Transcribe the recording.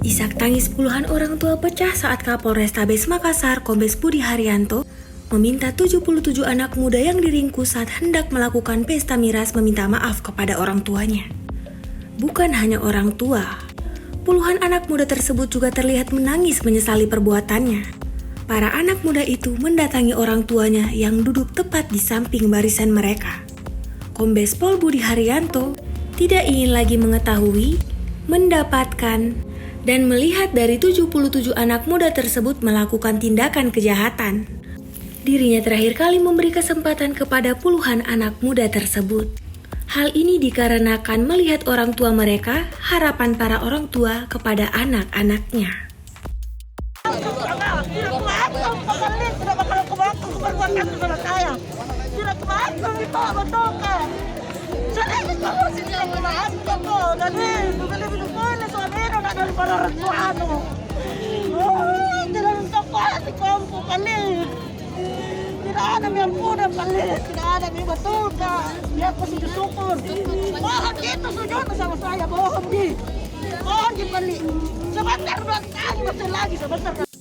Isak tangis puluhan orang tua pecah saat Kapolrestabes Makassar, Kombes Budi Haryanto, meminta 77 anak muda yang diringkus saat hendak melakukan pesta miras meminta maaf kepada orang tuanya. Bukan hanya orang tua, puluhan anak muda tersebut juga terlihat menangis menyesali perbuatannya. Para anak muda itu mendatangi orang tuanya yang duduk tepat di samping barisan mereka. Kombes Pol Budi Haryanto tidak ingin lagi mengetahui, mendapatkan, dan melihat dari 77 anak muda tersebut melakukan tindakan kejahatan. Dirinya terakhir kali memberi kesempatan kepada puluhan anak muda tersebut. Hal ini dikarenakan melihat orang tua mereka, harapan para orang tua kepada anak-anaknya. Tidak ada yang muda paling, tidak ada yang betulkan. Dia pasti bersyukur. Mohon itu sujud sama saya, mohon di, mohon dibeli. Sebentar 2 kali betul lagi sebentar.